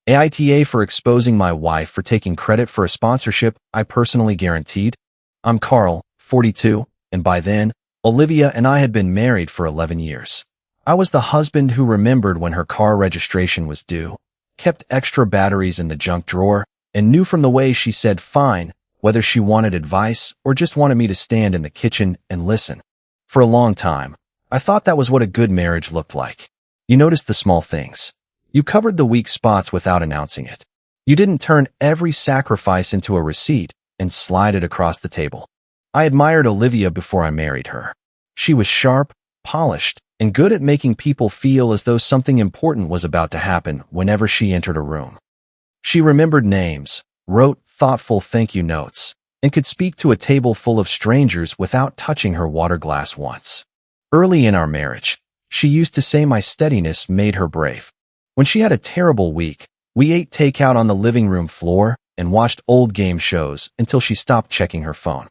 AITA for exposing my wife for taking credit for a sponsorship I personally guaranteed. I'm Carl, 42, and by then, Olivia and I had been married for 11 years. I was the husband who remembered when her car registration was due, kept extra batteries in the junk drawer, and knew from the way she said fine whether she wanted advice or just wanted me to stand in the kitchen and listen. For a long time, I thought that was what a good marriage looked like. You noticed the small things. You covered the weak spots without announcing it. You didn't turn every sacrifice into a receipt and slide it across the table. I admired Olivia before I married her. She was sharp, polished, and good at making people feel as though something important was about to happen whenever she entered a room. She remembered names, wrote thoughtful thank you notes, and could speak to a table full of strangers without touching her water glass once. Early in our marriage, she used to say my steadiness made her brave. When she had a terrible week, we ate takeout on the living room floor and watched old game shows until she stopped checking her phone.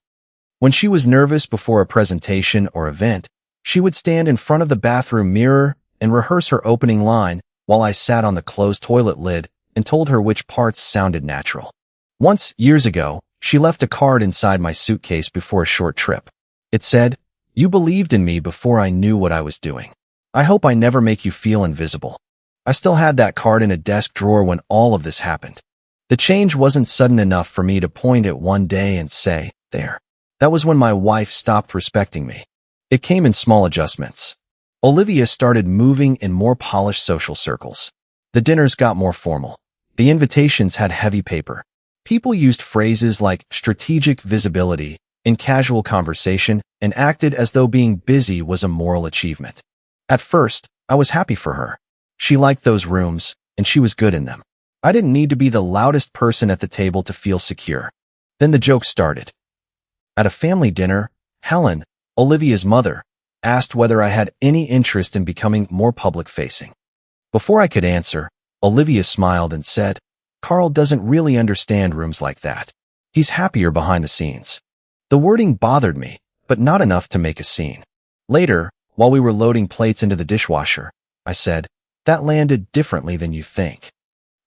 When she was nervous before a presentation or event, she would stand in front of the bathroom mirror and rehearse her opening line while I sat on the closed toilet lid and told her which parts sounded natural. Once, years ago, she left a card inside my suitcase before a short trip. It said, "You believed in me before I knew what I was doing. I hope I never make you feel invisible." I still had that card in a desk drawer when all of this happened. The change wasn't sudden enough for me to point at one day and say, "There." That was when my wife stopped respecting me. It came in small adjustments. Olivia started moving in more polished social circles. The dinners got more formal. The invitations had heavy paper. People used phrases like strategic visibility in casual conversation and acted as though being busy was a moral achievement. At first, I was happy for her. She liked those rooms, and she was good in them. I didn't need to be the loudest person at the table to feel secure. Then the joke started. At a family dinner, Helen, Olivia's mother, asked whether I had any interest in becoming more public-facing. Before I could answer, Olivia smiled and said, "Carl doesn't really understand rooms like that. He's happier behind the scenes." The wording bothered me, but not enough to make a scene. Later, while we were loading plates into the dishwasher, I said, "That landed differently than you think."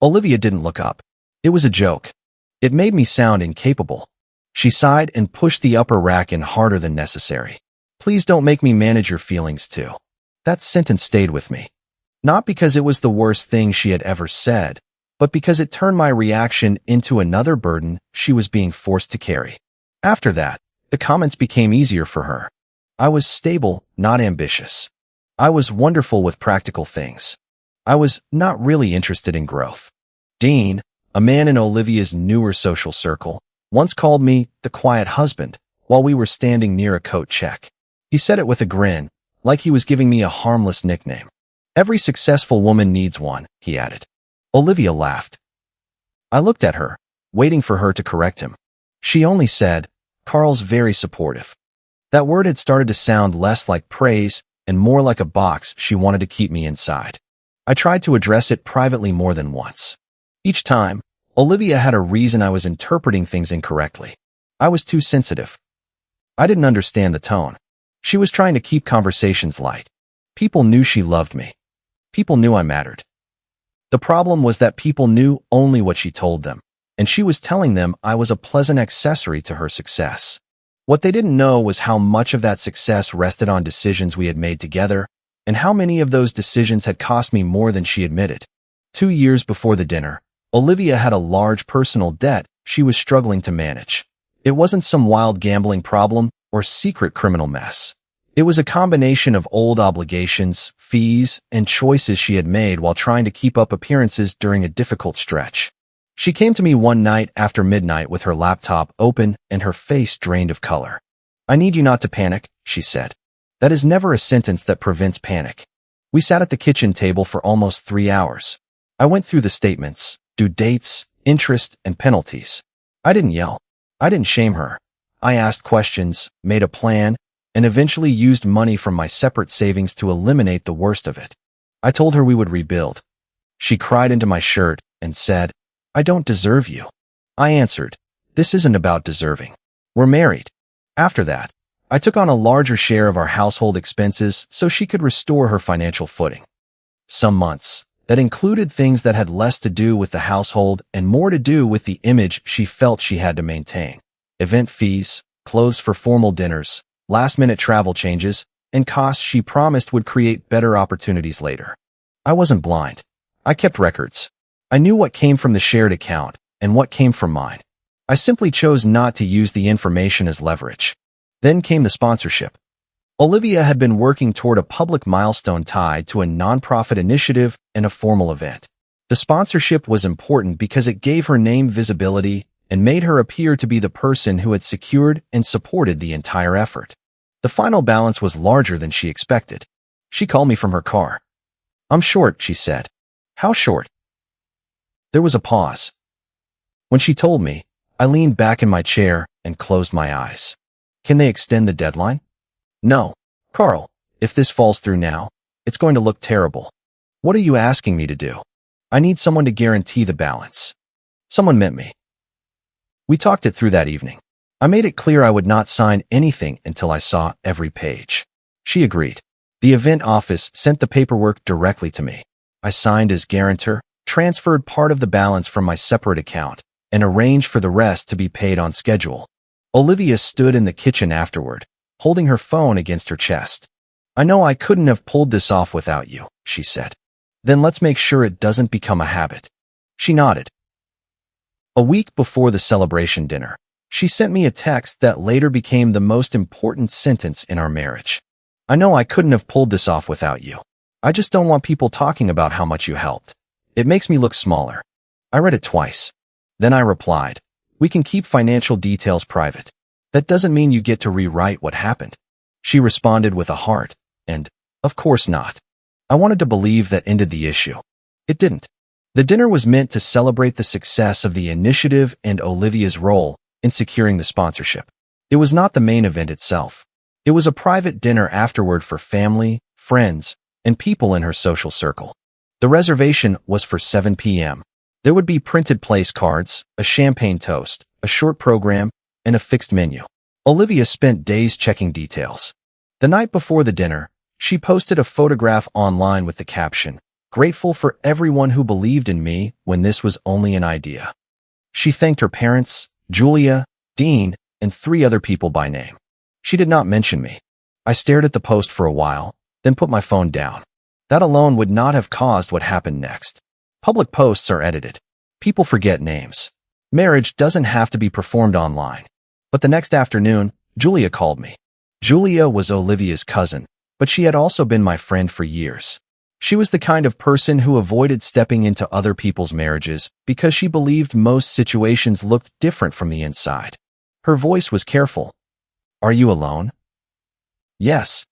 Olivia didn't look up. It was a joke. It made me sound incapable. She sighed and pushed the upper rack in harder than necessary. "Please don't make me manage your feelings too." That sentence stayed with me. Not because it was the worst thing she had ever said, but because it turned my reaction into another burden she was being forced to carry. After that, the comments became easier for her. I was stable, not ambitious. I was wonderful with practical things. I was not really interested in growth. Dean, a man in Olivia's newer social circle, once called me the quiet husband while we were standing near a coat check. He said it with a grin, like he was giving me a harmless nickname. "Every successful woman needs one," he added. Olivia laughed. I looked at her, waiting for her to correct him. She only said, "Carl's very supportive." That word had started to sound less like praise and more like a box she wanted to keep me inside. I tried to address it privately more than once. Each time, Olivia had a reason I was interpreting things incorrectly. I was too sensitive. I didn't understand the tone. She was trying to keep conversations light. People knew she loved me. People knew I mattered. The problem was that people knew only what she told them, and she was telling them I was a pleasant accessory to her success. What they didn't know was how much of that success rested on decisions we had made together, and how many of those decisions had cost me more than she admitted. 2 years before the dinner, Olivia had a large personal debt she was struggling to manage. It wasn't some wild gambling problem or secret criminal mess. It was a combination of old obligations, fees, and choices she had made while trying to keep up appearances during a difficult stretch. She came to me one night after midnight with her laptop open and her face drained of color. "I need you not to panic," she said. That is never a sentence that prevents panic. We sat at the kitchen table for almost 3 hours. I went through the statements, due dates, interest, and penalties. I didn't yell. I didn't shame her. I asked questions, made a plan, and eventually used money from my separate savings to eliminate the worst of it. I told her we would rebuild. She cried into my shirt and said, "I don't deserve you." I answered, "This isn't about deserving. We're married." After that, I took on a larger share of our household expenses so she could restore her financial footing. Some months, that included things that had less to do with the household and more to do with the image she felt she had to maintain. Event fees, clothes for formal dinners, last-minute travel changes, and costs she promised would create better opportunities later. I wasn't blind. I kept records. I knew what came from the shared account and what came from mine. I simply chose not to use the information as leverage. Then came the sponsorship. Olivia had been working toward a public milestone tied to a nonprofit initiative and a formal event. The sponsorship was important because it gave her name visibility and made her appear to be the person who had secured and supported the entire effort. The final balance was larger than she expected. She called me from her car. "I'm short," she said. "How short?" There was a pause. When she told me, I leaned back in my chair and closed my eyes. "Can they extend the deadline?" "No, Carl. If this falls through now, it's going to look terrible." "What are you asking me to do?" "I need someone to guarantee the balance." Someone meant me. We talked it through that evening. I made it clear I would not sign anything until I saw every page. She agreed. The event office sent the paperwork directly to me. I signed as guarantor, transferred part of the balance from my separate account, and arranged for the rest to be paid on schedule. Olivia stood in the kitchen afterward, holding her phone against her chest. "I know I couldn't have pulled this off without you," she said. "Then let's make sure it doesn't become a habit." She nodded. A week before the celebration dinner, she sent me a text that later became the most important sentence in our marriage. "I know I couldn't have pulled this off without you. I just don't want people talking about how much you helped. It makes me look smaller." I read it twice. Then I replied, "We can keep financial details private. That doesn't mean you get to rewrite what happened." She responded with a heart, and, "Of course not." I wanted to believe that ended the issue. It didn't. The dinner was meant to celebrate the success of the initiative and Olivia's role in securing the sponsorship. It was not the main event itself. It was a private dinner afterward for family, friends, and people in her social circle. The reservation was for 7 p.m. There would be printed place cards, a champagne toast, a short program, and a fixed menu. Olivia spent days checking details. The night before the dinner, she posted a photograph online with the caption, "Grateful for everyone who believed in me when this was only an idea." She thanked her parents, Julia, Dean, and 3 other people by name. She did not mention me. I stared at the post for a while, then put my phone down. That alone would not have caused what happened next. Public posts are edited. People forget names. Marriage doesn't have to be performed online. But the next afternoon, Julia called me. Julia was Olivia's cousin, but she had also been my friend for years. She was the kind of person who avoided stepping into other people's marriages because she believed most situations looked different from the inside. Her voice was careful. "Are you alone?" "Yes."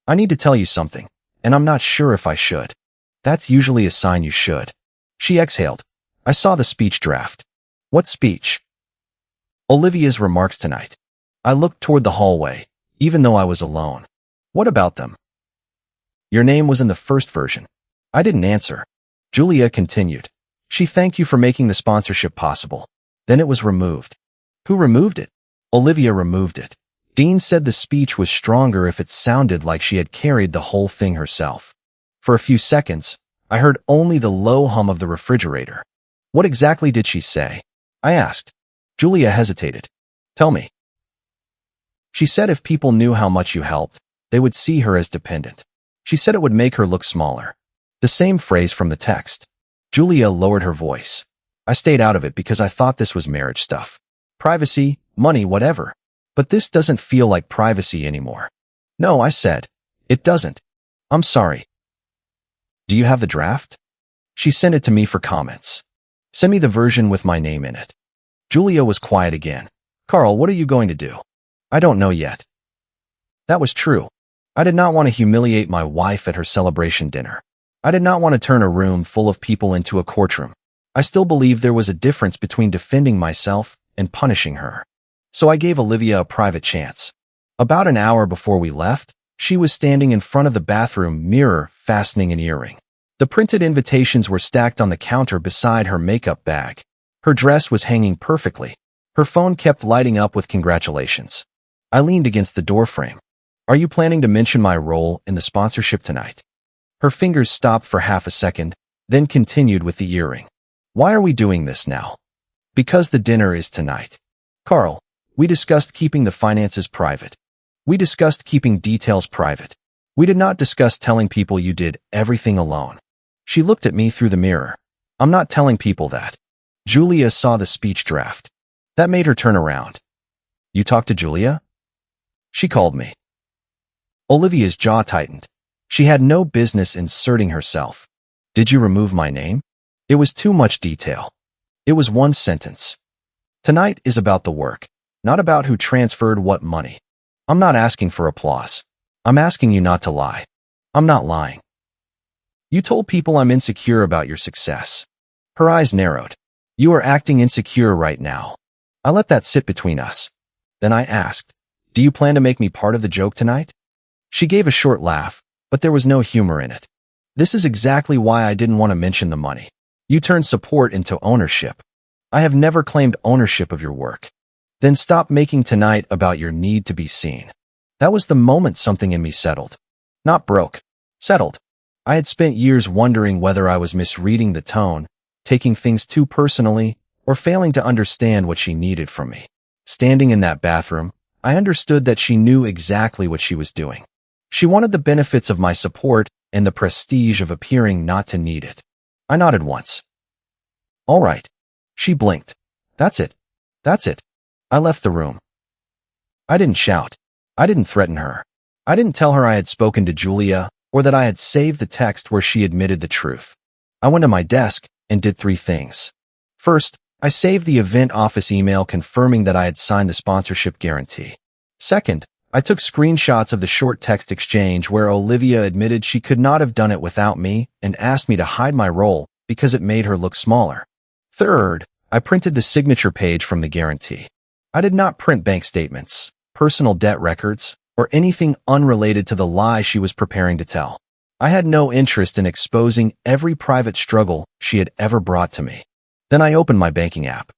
"I need to tell you something, and I'm not sure if I should." "That's usually a sign you should." She exhaled. I saw the speech draft. "What speech?" "Olivia's remarks tonight." I looked toward the hallway, even though I was alone. "What about them?" "Your name was in the first version." I didn't answer. Julia continued. "She thanked you for making the sponsorship possible. Then it was removed." "Who removed it?" "Olivia removed it. Dean said the speech was stronger if it sounded like she had carried the whole thing herself." For a few seconds, I heard only the low hum of the refrigerator. "What exactly did she say?" I asked. Julia hesitated. "Tell me." "She said if people knew how much you helped, they would see her as dependent. She said it would make her look smaller." The same phrase from the text. Julia lowered her voice. I stayed out of it because I thought this was marriage stuff. Privacy, money, whatever. But this doesn't feel like privacy anymore. "No," I said. "It doesn't. I'm sorry." "Do you have the draft?" She sent it to me for comments. "Send me the version with my name in it." Julia was quiet again. "Carl, what are you going to do?" "I don't know yet." That was true. I did not want to humiliate my wife at her celebration dinner. I did not want to turn a room full of people into a courtroom. I still believed there was a difference between defending myself and punishing her. So I gave Olivia a private chance. About an hour before we left, she was standing in front of the bathroom mirror, fastening an earring. The printed invitations were stacked on the counter beside her makeup bag. Her dress was hanging perfectly. Her phone kept lighting up with congratulations. I leaned against the doorframe. "Are you planning to mention my role in the sponsorship tonight?" Her fingers stopped for half a second, then continued with the earring. Why are we doing this now? Because the dinner is tonight. Carl, we discussed keeping the finances private. We discussed keeping details private. We did not discuss telling people you did everything alone. She looked at me through the mirror. I'm not telling people that. Julia saw the speech draft. That made her turn around. You talked to Julia? She called me. Olivia's jaw tightened. She had no business inserting herself. Did you remove my name? It was too much detail. It was one sentence. Tonight is about the work, not about who transferred what money. I'm not asking for applause. I'm asking you not to lie. I'm not lying. You told people I'm insecure about your success. Her eyes narrowed. You are acting insecure right now. I let that sit between us. Then I asked, do you plan to make me part of the joke tonight? She gave a short laugh, but there was no humor in it. This is exactly why I didn't want to mention the money. You turned support into ownership. I have never claimed ownership of your work. Then stop making tonight about your need to be seen. That was the moment something in me settled. Not broke. Settled. I had spent years wondering whether I was misreading the tone, taking things too personally, or failing to understand what she needed from me. Standing in that bathroom, I understood that she knew exactly what she was doing. She wanted the benefits of my support and the prestige of appearing not to need it. I nodded once. All right. She blinked. That's it. That's it. I left the room. I didn't shout. I didn't threaten her. I didn't tell her I had spoken to Julia or that I had saved the text where she admitted the truth. I went to my desk and did 3 things. First, I saved the event office email confirming that I had signed the sponsorship guarantee. Second, I took screenshots of the short text exchange where Olivia admitted she could not have done it without me and asked me to hide my role because it made her look smaller. Third, I printed the signature page from the guarantee. I did not print bank statements, personal debt records, or anything unrelated to the lie she was preparing to tell. I had no interest in exposing every private struggle she had ever brought to me. Then I opened my banking app.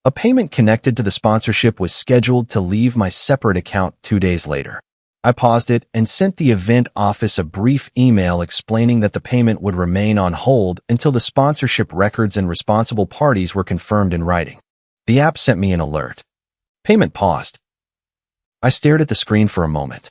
A payment connected to the sponsorship was scheduled to leave my separate account 2 days later. I paused it and sent the event office a brief email explaining that the payment would remain on hold until the sponsorship records and responsible parties were confirmed in writing. The app sent me an alert. Payment paused. I stared at the screen for a moment.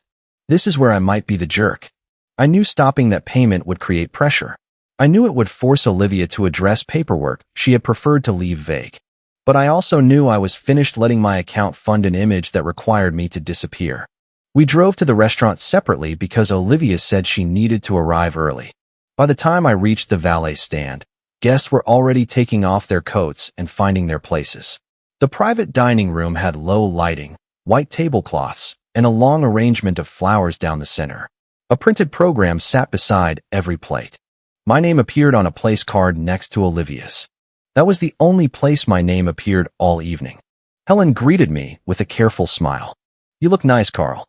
This is where I might be the jerk. I knew stopping that payment would create pressure. I knew it would force Olivia to address paperwork she had preferred to leave vague. But I also knew I was finished letting my account fund an image that required me to disappear. We drove to the restaurant separately because Olivia said she needed to arrive early. By the time I reached the valet stand, guests were already taking off their coats and finding their places. The private dining room had low lighting, white tablecloths, and a long arrangement of flowers down the center. A printed program sat beside every plate. My name appeared on a place card next to Olivia's. That was the only place my name appeared all evening. Helen greeted me with a careful smile. You look nice, Carl.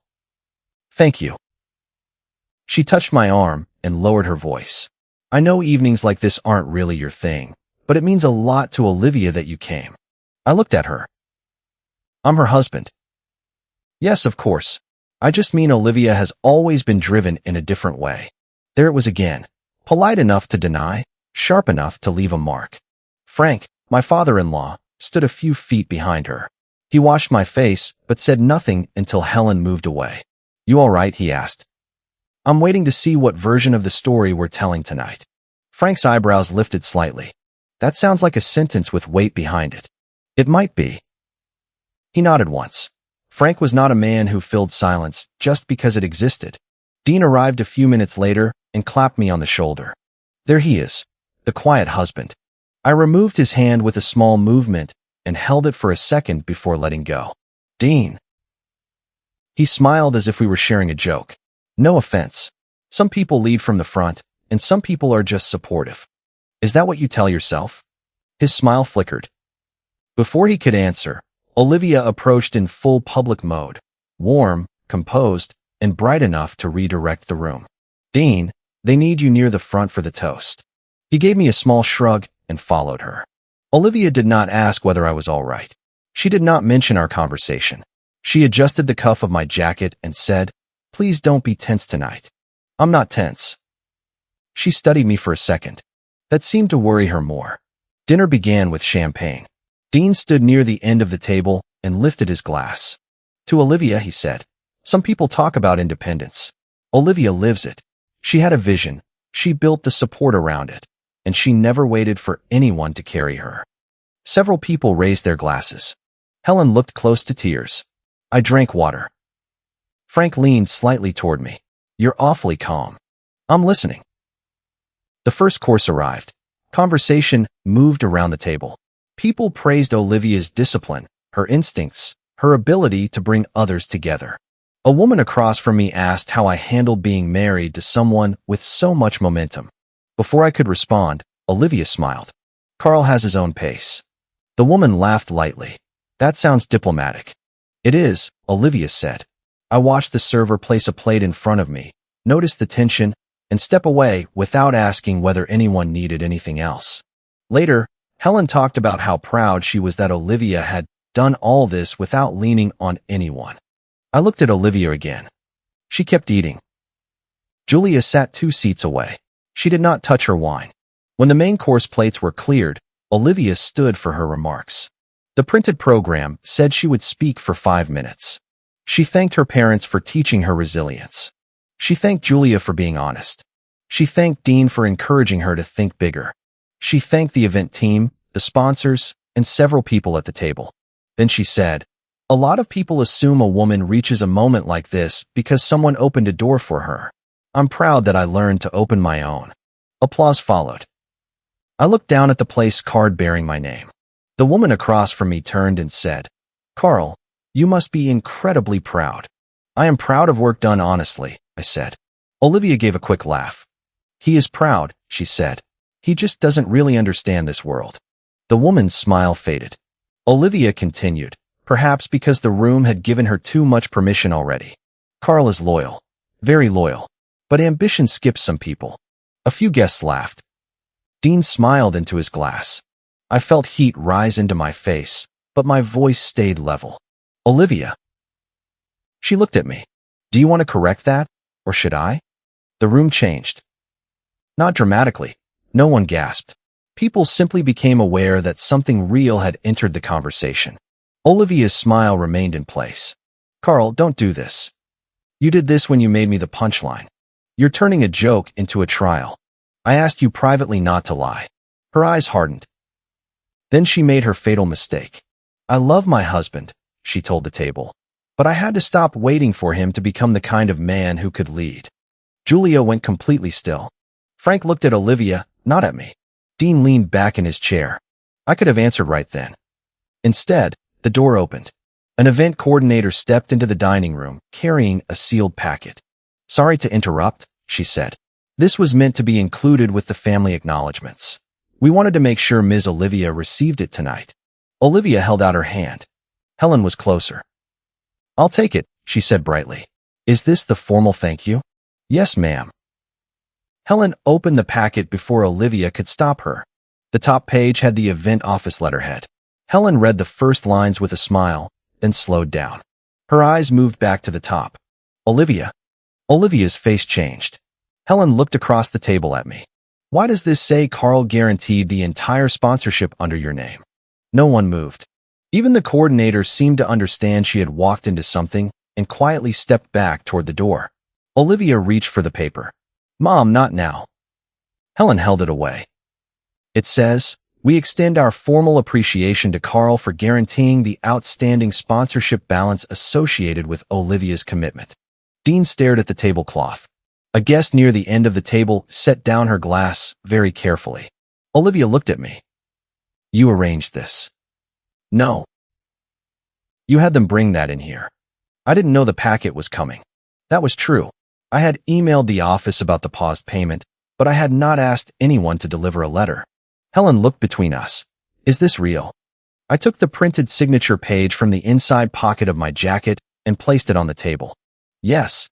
Thank you. She touched my arm and lowered her voice. I know evenings like this aren't really your thing, but it means a lot to Olivia that you came. I looked at her. I'm her husband. Yes, of course. I just mean Olivia has always been driven in a different way. There it was again. Polite enough to deny, sharp enough to leave a mark. Frank, my father-in-law, stood a few feet behind her. He washed my face, but said nothing until Helen moved away. You all right? He asked. I'm waiting to see what version of the story we're telling tonight. Frank's eyebrows lifted slightly. That sounds like a sentence with weight behind it. It might be. He nodded once. Frank was not a man who filled silence just because it existed. Dean arrived a few minutes later and clapped me on the shoulder. There he is, the quiet husband. I removed his hand with a small movement and held it for a second before letting go. Dean. He smiled as if we were sharing a joke. No offense. Some people lead from the front, and some people are just supportive. Is that what you tell yourself? His smile flickered. Before he could answer, Olivia approached in full public mode, warm, composed, and bright enough to redirect the room. Dean, they need you near the front for the toast. He gave me a small shrug and followed her. Olivia did not ask whether I was all right. She did not mention our conversation. She adjusted the cuff of my jacket and said, Please don't be tense tonight. I'm not tense. She studied me for a second. That seemed to worry her more. Dinner began with champagne. Dean stood near the end of the table and lifted his glass. To Olivia, he said, "Some people talk about independence. Olivia lives it. She had a vision. She built the support around it, and she never waited for anyone to carry her." Several people raised their glasses. Helen looked close to tears. I drank water. Frank leaned slightly toward me. "You're awfully calm." "I'm listening." The first course arrived. Conversation moved around the table. People praised Olivia's discipline, her instincts, her ability to bring others together. A woman across from me asked how I handled being married to someone with so much momentum. Before I could respond, Olivia smiled. "Carl has his own pace." The woman laughed lightly. "That sounds diplomatic." "It is," Olivia said. I watched the server place a plate in front of me, noticed the tension, and step away without asking whether anyone needed anything else. Later, Helen talked about how proud she was that Olivia had done all this without leaning on anyone. I looked at Olivia again. She kept eating. Julia sat 2 seats away. She did not touch her wine. When the main course plates were cleared, Olivia stood for her remarks. The printed program said she would speak for 5 minutes. She thanked her parents for teaching her resilience. She thanked Julia for being honest. She thanked Dean for encouraging her to think bigger. She thanked the event team, the sponsors, and several people at the table. Then she said, "A lot of people assume a woman reaches a moment like this because someone opened a door for her. I'm proud that I learned to open my own." Applause followed. I looked down at the place card bearing my name. The woman across from me turned and said, "Carl, you must be incredibly proud." "I am proud of work done honestly," I said. Olivia gave a quick laugh. "He is proud," she said. "He just doesn't really understand this world." The woman's smile faded. Olivia continued, perhaps because the room had given her too much permission already. "Carl is loyal. Very loyal. But ambition skips some people." A few guests laughed. Dean smiled into his glass. I felt heat rise into my face, but my voice stayed level. "Olivia." She looked at me. "Do you want to correct that? Or should I?" The room changed. Not dramatically. No one gasped. People simply became aware that something real had entered the conversation. Olivia's smile remained in place. "Carl, don't do this. You did this when you made me the punchline. You're turning a joke into a trial. I asked you privately not to lie." Her eyes hardened. Then she made her fatal mistake. "I love my husband," she told the table, "but I had to stop waiting for him to become the kind of man who could lead." Julia went completely still. Frank looked at Olivia, not at me. Dean leaned back in his chair. I could have answered right then. Instead, the door opened. An event coordinator stepped into the dining room, carrying a sealed packet. "Sorry to interrupt," she said. "This was meant to be included with the family acknowledgments. We wanted to make sure Ms. Olivia received it tonight." Olivia held out her hand. Helen was closer. "I'll take it," she said brightly. "Is this the formal thank you?" "Yes, ma'am." Helen opened the packet before Olivia could stop her. The top page had the event office letterhead. Helen read the first lines with a smile, then slowed down. Her eyes moved back to the top. "Olivia." Olivia's face changed. Helen looked across the table at me. "Why does this say Carl guaranteed the entire sponsorship under your name?" No one moved. Even the coordinator seemed to understand she had walked into something and quietly stepped back toward the door. Olivia reached for the paper. "Mom, not now." Helen held it away. "It says, 'We extend our formal appreciation to Carl for guaranteeing the outstanding sponsorship balance associated with Olivia's commitment.'" Dean stared at the tablecloth. A guest near the end of the table set down her glass very carefully. Olivia looked at me. "You arranged this?" "No." "You had them bring that in here." I didn't know the packet was coming. That was true. I had emailed the office about the paused payment, but I had not asked anyone to deliver a letter. Helen looked between us. "Is this real?" I took the printed signature page from the inside pocket of my jacket and placed it on the table. "Yes."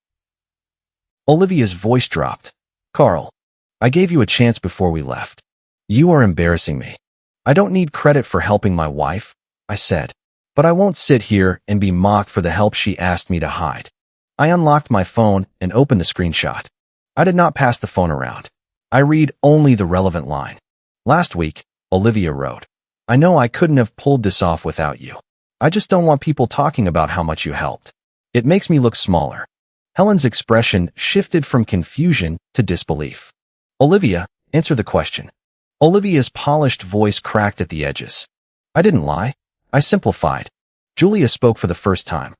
Olivia's voice dropped. "Carl, I gave you a chance before we left. You are embarrassing me. I don't need credit for helping my wife," I said, "but I won't sit here and be mocked for the help she asked me to hide." I unlocked my phone and opened the screenshot. I did not pass the phone around. I read only the relevant line. Last week, Olivia wrote, I know I couldn't have pulled this off without you. I just don't want people talking about how much you helped. It makes me look smaller. Helen's expression shifted from confusion to disbelief. Olivia, answer the question. Olivia's polished voice cracked at the edges. I didn't lie. I simplified. Julia spoke for the first time.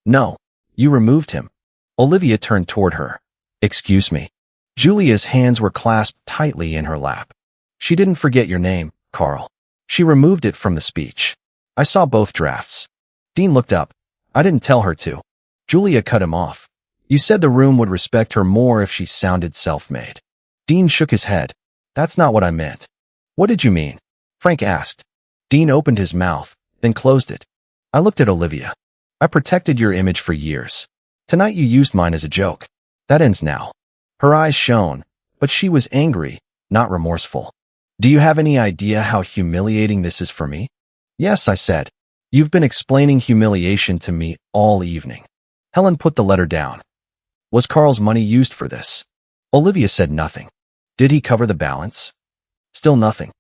No, you removed him. Olivia turned toward her. Excuse me. Julia's hands were clasped tightly in her lap. She didn't forget your name, Carl. She removed it from the speech. I saw both drafts. Dean looked up. I didn't tell her to. Julia cut him off. You said the room would respect her more if she sounded self-made. Dean shook his head. That's not what I meant. What did you mean? Frank asked. Dean opened his mouth, then closed it. I looked at Olivia. I protected your image for years. Tonight you used mine as a joke. That ends now. Her eyes shone, but she was angry, not remorseful. Do you have any idea how humiliating this is for me? Yes, I said. You've been explaining humiliation to me all evening. Helen put the letter down. Was Carl's money used for this? Olivia said nothing. Did he cover the balance? Still nothing.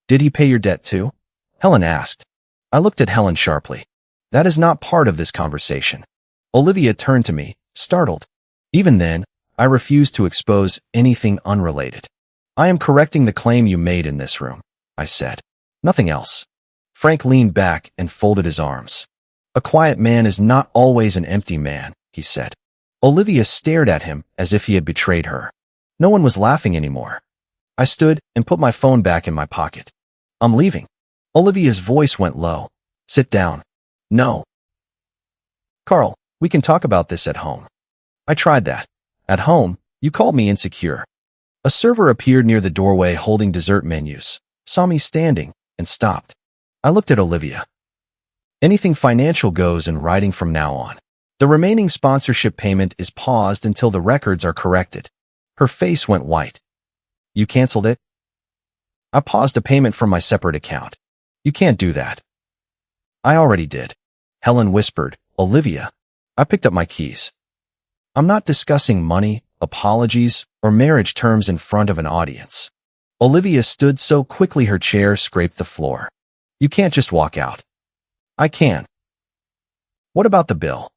Did he pay your debt too? Helen asked. I looked at Helen sharply. That is not part of this conversation. Olivia turned to me, startled. Even then, I refused to expose anything unrelated. I am correcting the claim you made in this room, I said. Nothing else. Frank leaned back and folded his arms. A quiet man is not always an empty man, he said. Olivia stared at him as if he had betrayed her. No one was laughing anymore. I stood and put my phone back in my pocket. I'm leaving. Olivia's voice went low. Sit down. No. Carl, we can talk about this at home. I tried that. At home, you called me insecure. A server appeared near the doorway holding dessert menus, saw me standing, and stopped. I looked at Olivia. Anything financial goes in writing from now on. The remaining sponsorship payment is paused until the records are corrected. Her face went white. You canceled it? I paused a payment from my separate account. You can't do that. I already did. Helen whispered, Olivia. I picked up my keys. I'm not discussing money, apologies, or marriage terms in front of an audience. Olivia stood so quickly her chair scraped the floor. You can't just walk out. I can. What about the bill?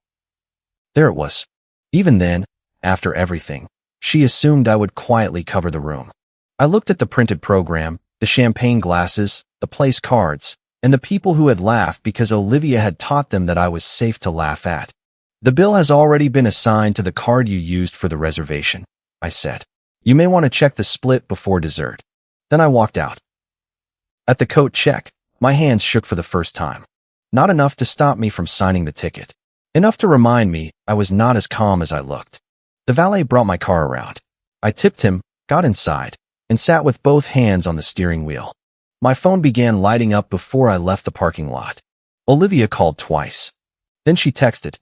There it was. Even then, after everything, she assumed I would quietly cover the room. I looked at the printed program, the champagne glasses, the place cards, and the people who had laughed because Olivia had taught them that I was safe to laugh at. The bill has already been assigned to the card you used for the reservation, I said. You may want to check the split before dessert. Then I walked out. At the coat check, my hands shook for the first time. Not enough to stop me from signing the ticket. Enough to remind me I was not as calm as I looked. The valet brought my car around. I tipped him, got inside, and sat with both hands on the steering wheel. My phone began lighting up before I left the parking lot. Olivia called twice. Then she texted.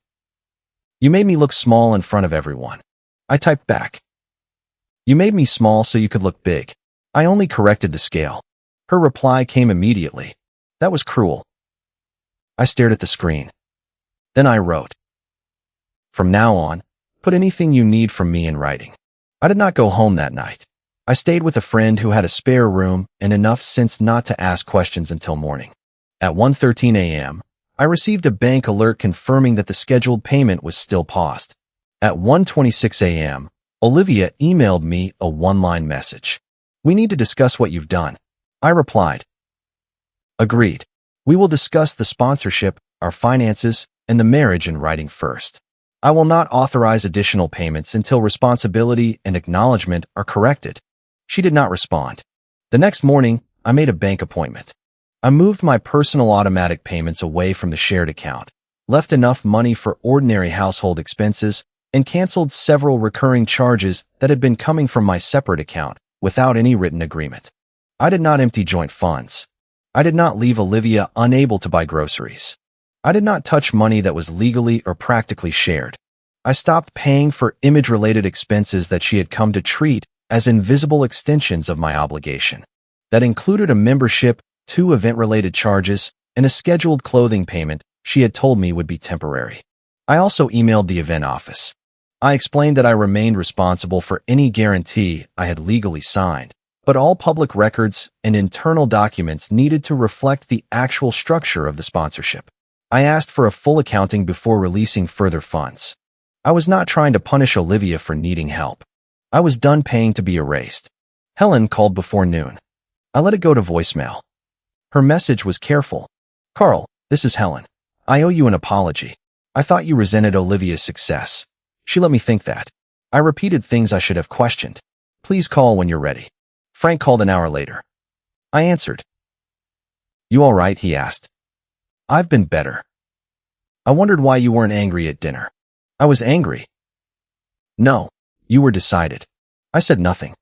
You made me look small in front of everyone. I typed back. You made me small so you could look big. I only corrected the scale. Her reply came immediately. That was cruel. I stared at the screen. Then I wrote. From now on, put anything you need from me in writing. I did not go home that night. I stayed with a friend who had a spare room and enough sense not to ask questions until morning. At 1:13 a.m., I received a bank alert confirming that the scheduled payment was still paused. At 1:26 a.m., Olivia emailed me a one-line message. We need to discuss what you've done. I replied. Agreed. We will discuss the sponsorship, our finances, and the marriage in writing first. I will not authorize additional payments until responsibility and acknowledgement are corrected. She did not respond. The next morning, I made a bank appointment. I moved my personal automatic payments away from the shared account, left enough money for ordinary household expenses, and canceled several recurring charges that had been coming from my separate account without any written agreement. I did not empty joint funds. I did not leave Olivia unable to buy groceries. I did not touch money that was legally or practically shared. I stopped paying for image-related expenses that she had come to treat as invisible extensions of my obligation. That included a membership, 2 event-related charges, and a scheduled clothing payment she had told me would be temporary. I also emailed the event office. I explained that I remained responsible for any guarantee I had legally signed, but all public records and internal documents needed to reflect the actual structure of the sponsorship. I asked for a full accounting before releasing further funds. I was not trying to punish Olivia for needing help. I was done paying to be erased. Helen called before noon. I let it go to voicemail. Her message was careful. "Carl, this is Helen. I owe you an apology. I thought you resented Olivia's success. She let me think that. I repeated things I should have questioned. Please call when you're ready." Frank called an hour later. I answered. "You all right?" he asked. "I've been better. I wondered why you weren't angry at dinner." "I was angry." "No, you were decided." I said nothing.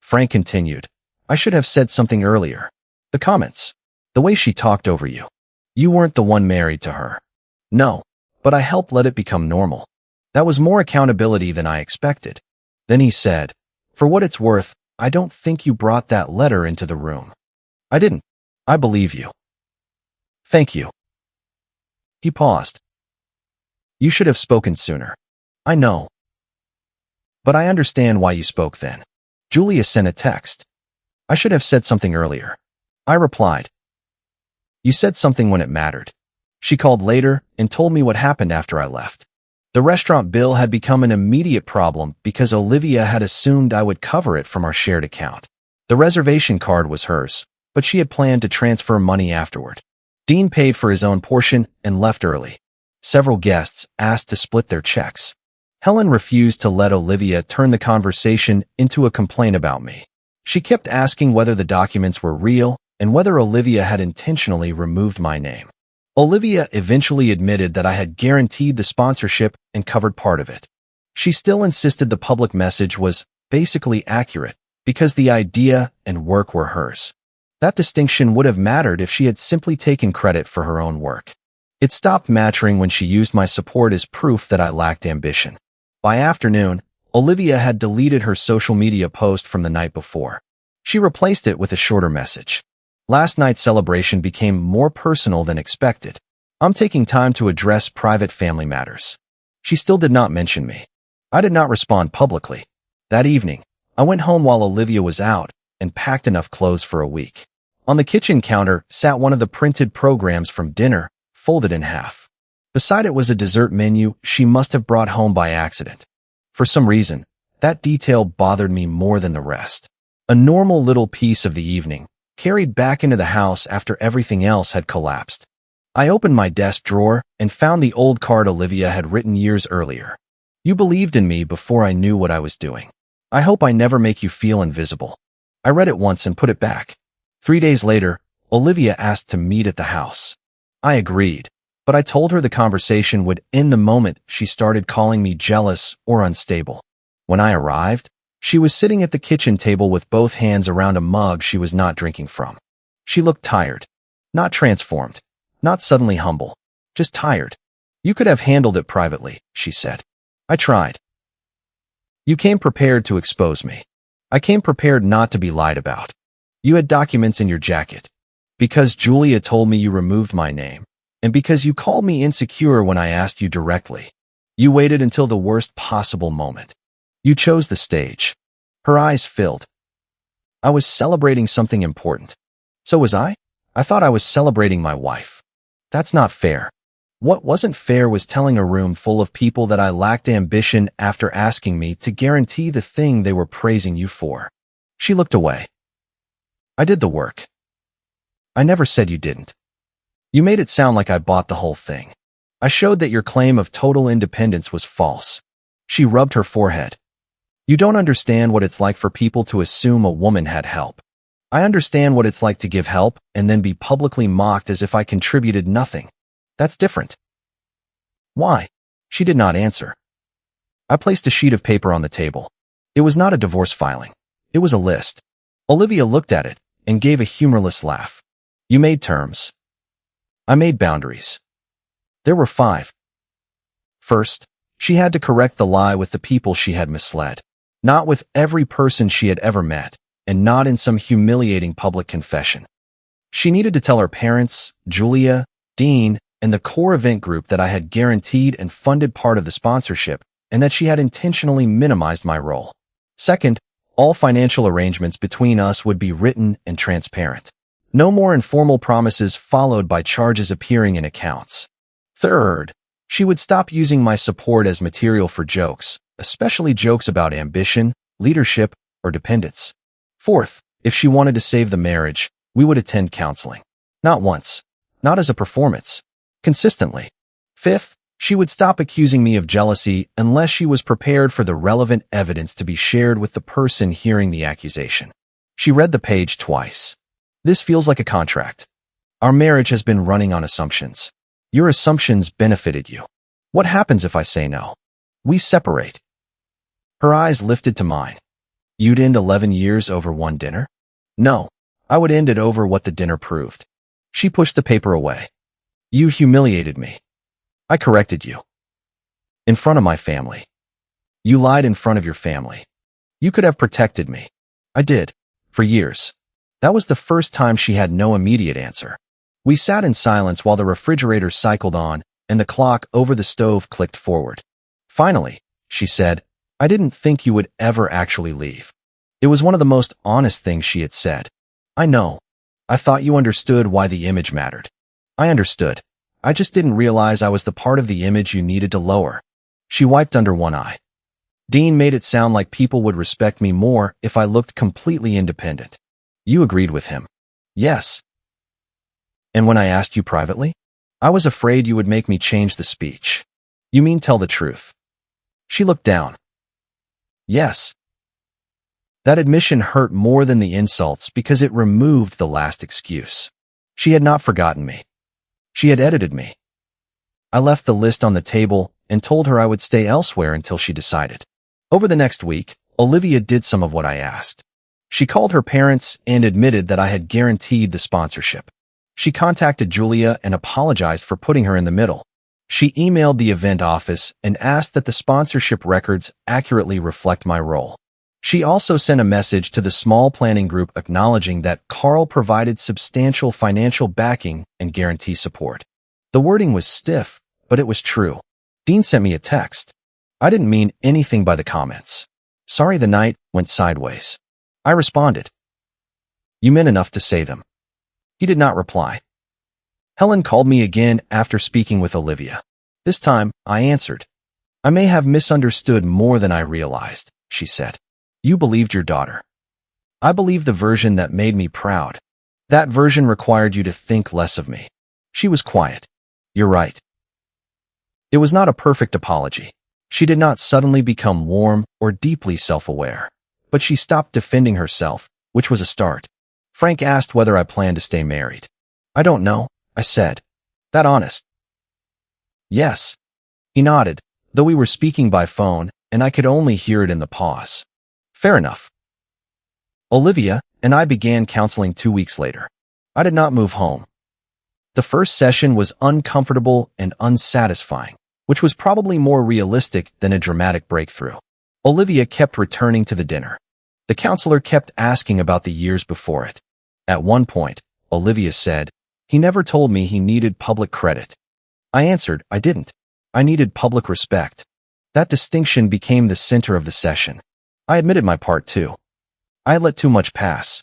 Frank continued. "I should have said something earlier. The comments. The way she talked over you. You weren't the one married to her." "No, but I helped let it become normal. That was more accountability than I expected." Then he said, "For what it's worth, I don't think you brought that letter into the room." "I didn't. I believe you." "Thank you." He paused. "You should have spoken sooner." "I know. But I understand why you spoke then." Julia sent a text. "I should have said something earlier." I replied. "You said something when it mattered." She called later and told me what happened after I left. The restaurant bill had become an immediate problem because Olivia had assumed I would cover it from our shared account. The reservation card was hers, but she had planned to transfer money afterward. Dean paid for his own portion and left early. Several guests asked to split their checks. Helen refused to let Olivia turn the conversation into a complaint about me. She kept asking whether the documents were real and whether Olivia had intentionally removed my name. Olivia eventually admitted that I had guaranteed the sponsorship and covered part of it. She still insisted the public message was basically accurate because the idea and work were hers. That distinction would have mattered if she had simply taken credit for her own work. It stopped mattering when she used my support as proof that I lacked ambition. By afternoon, Olivia had deleted her social media post from the night before. She replaced it with a shorter message. Last night's celebration became more personal than expected. I'm taking time to address private family matters. She still did not mention me. I did not respond publicly. That evening, I went home while Olivia was out and packed enough clothes for a week. On the kitchen counter sat one of the printed programs from dinner, folded in half. Beside it was a dessert menu she must have brought home by accident. For some reason, that detail bothered me more than the rest. A normal little piece of the evening, carried back into the house after everything else had collapsed. I opened my desk drawer and found the old card Olivia had written years earlier. "You believed in me before I knew what I was doing. I hope I never make you feel invisible." I read it once and put it back. 3 days later, Olivia asked to meet at the house. I agreed, but I told her the conversation would end the moment she started calling me jealous or unstable. When I arrived, she was sitting at the kitchen table with both hands around a mug she was not drinking from. She looked tired. Not transformed. Not suddenly humble. Just tired. "You could have handled it privately," she said. I tried. "You came prepared to expose me. I came prepared not to be lied about. You had documents in your jacket. Because Julia told me you removed my name, and because you called me insecure when I asked you directly. You waited until the worst possible moment. You chose the stage." Her eyes filled. "I was celebrating something important." "So was I? I thought I was celebrating my wife." "That's not fair." What wasn't fair was telling a room full of people that I lacked ambition after asking me to guarantee the thing they were praising you for. She looked away. "I did the work." "I never said you didn't. You made it sound like I bought the whole thing. I showed that your claim of total independence was false." She rubbed her forehead. "You don't understand what it's like for people to assume a woman had help. I understand what it's like to give help and then be publicly mocked as if I contributed nothing. That's different." "Why?" She did not answer. I placed a sheet of paper on the table. It was not a divorce filing. It was a list. Olivia looked at it and gave a humorless laugh. "You made terms. I made boundaries. There were 5. First, she had to correct the lie with the people she had misled. Not with every person she had ever met, and not in some humiliating public confession. She needed to tell her parents, Julia, Dean, and the core event group that I had guaranteed and funded part of the sponsorship, and that she had intentionally minimized my role. Second, all financial arrangements between us would be written and transparent. No more informal promises followed by charges appearing in accounts. Third, she would stop using my support as material for jokes, especially jokes about ambition, leadership, or dependence. Fourth, if she wanted to save the marriage, we would attend counseling. Not once, not as a performance, consistently. Fifth, she would stop accusing me of jealousy unless she was prepared for the relevant evidence to be shared with the person hearing the accusation. She read the page twice. This feels like a contract. Our marriage has been running on assumptions. Your assumptions benefited you. What happens if I say no? We separate. Her eyes lifted to mine. You'd end 11 years over one dinner? No, I would end it over what the dinner proved. She pushed the paper away. You humiliated me. I corrected you. In front of my family. You lied in front of your family. You could have protected me. I did. For years. That was the first time she had no immediate answer. We sat in silence while the refrigerator cycled on and the clock over the stove clicked forward. Finally, she said, I didn't think you would ever actually leave. It was one of the most honest things she had said. I know. I thought you understood why the image mattered. I understood. I just didn't realize I was the part of the image you needed to lower. She wiped under one eye. Dean made it sound like people would respect me more if I looked completely independent. You agreed with him. Yes. And when I asked you privately? I was afraid you would make me change the speech. You mean tell the truth? She looked down. Yes. That admission hurt more than the insults because it removed the last excuse. She had not forgotten me. She had edited me. I left the list on the table and told her I would stay elsewhere until she decided. Over the next week, Olivia did some of what I asked. She called her parents and admitted that I had guaranteed the sponsorship. She contacted Julia and apologized for putting her in the middle. She emailed the event office and asked that the sponsorship records accurately reflect my role. She also sent a message to the small planning group acknowledging that Carl provided substantial financial backing and guarantee support. The wording was stiff, but it was true. Dean sent me a text. I didn't mean anything by the comments. Sorry the night went sideways. I responded. You meant enough to say them. He did not reply. Helen called me again after speaking with Olivia. This time, I answered. I may have misunderstood more than I realized, she said. You believed your daughter. I believed the version that made me proud. That version required you to think less of me. She was quiet. You're right. It was not a perfect apology. She did not suddenly become warm or deeply self-aware. But she stopped defending herself, which was a start. Frank asked whether I planned to stay married. I don't know, I said. That honest? Yes. He nodded, though we were speaking by phone, and I could only hear it in the pause. Fair enough. Olivia and I began counseling 2 weeks later. I did not move home. The first session was uncomfortable and unsatisfying, which was probably more realistic than a dramatic breakthrough. Olivia kept returning to the dinner. The counselor kept asking about the years before it. At one point, Olivia said, he never told me he needed public credit. I answered, I didn't. I needed public respect. That distinction became the center of the session. I admitted my part too. I had let too much pass.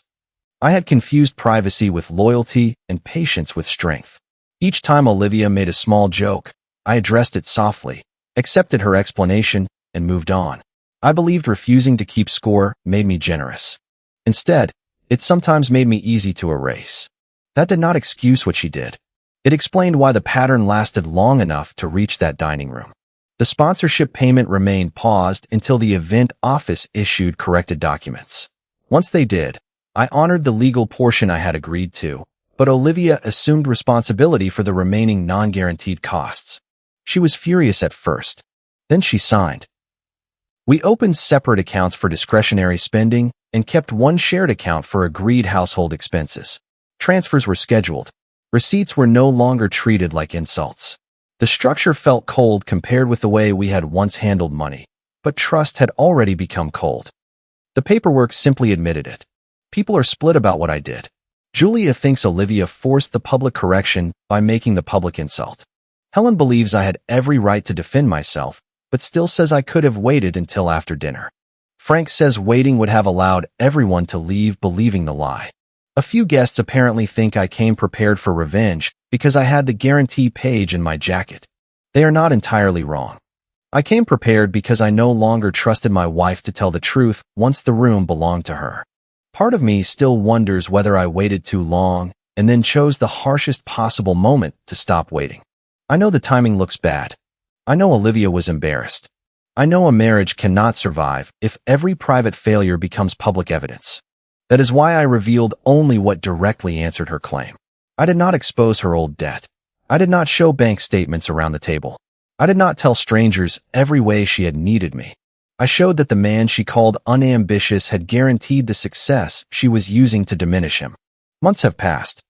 I had confused privacy with loyalty and patience with strength. Each time Olivia made a small joke, I addressed it softly, accepted her explanation, and moved on. I believed refusing to keep score made me generous. Instead, it sometimes made me easy to erase. That did not excuse what she did. It explained why the pattern lasted long enough to reach that dining room. The sponsorship payment remained paused until the event office issued corrected documents. Once they did, I honored the legal portion I had agreed to, but Olivia assumed responsibility for the remaining non-guaranteed costs. She was furious at first. Then she signed. We opened separate accounts for discretionary spending and kept one shared account for agreed household expenses. Transfers were scheduled. Receipts were no longer treated like insults. The structure felt cold compared with the way we had once handled money, but trust had already become cold. The paperwork simply admitted it. People are split about what I did. Julia thinks Olivia forced the public correction by making the public insult. Helen believes I had every right to defend myself, but still says I could have waited until after dinner. Frank says waiting would have allowed everyone to leave believing the lie. A few guests apparently think I came prepared for revenge because I had the guarantee page in my jacket. They are not entirely wrong. I came prepared because I no longer trusted my wife to tell the truth once the room belonged to her. Part of me still wonders whether I waited too long and then chose the harshest possible moment to stop waiting. I know the timing looks bad. I know Olivia was embarrassed. I know a marriage cannot survive if every private failure becomes public evidence. That is why I revealed only what directly answered her claim. I did not expose her old debt. I did not show bank statements around the table. I did not tell strangers every way she had needed me. I showed that the man she called unambitious had guaranteed the success she was using to diminish him. Months have passed.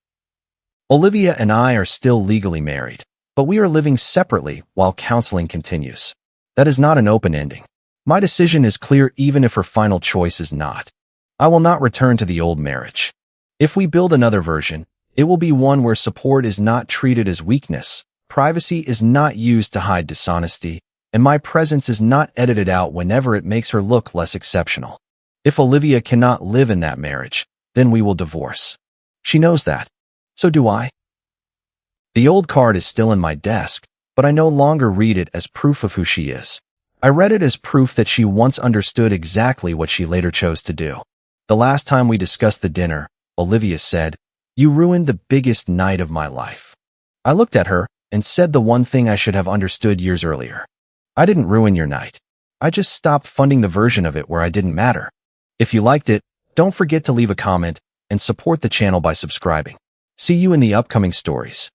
Olivia and I are still legally married, but we are living separately while counseling continues. That is not an open ending. My decision is clear even if her final choice is not. I will not return to the old marriage. If we build another version, it will be one where support is not treated as weakness, privacy is not used to hide dishonesty, and my presence is not edited out whenever it makes her look less exceptional. If Olivia cannot live in that marriage, then we will divorce. She knows that. So do I. The old card is still in my desk, but I no longer read it as proof of who she is. I read it as proof that she once understood exactly what she later chose to do. The last time we discussed the dinner, Olivia said, "You ruined the biggest night of my life." I looked at her and said the one thing I should have understood years earlier. I didn't ruin your night. I just stopped funding the version of it where I didn't matter. If you liked it, don't forget to leave a comment and support the channel by subscribing. See you in the upcoming stories.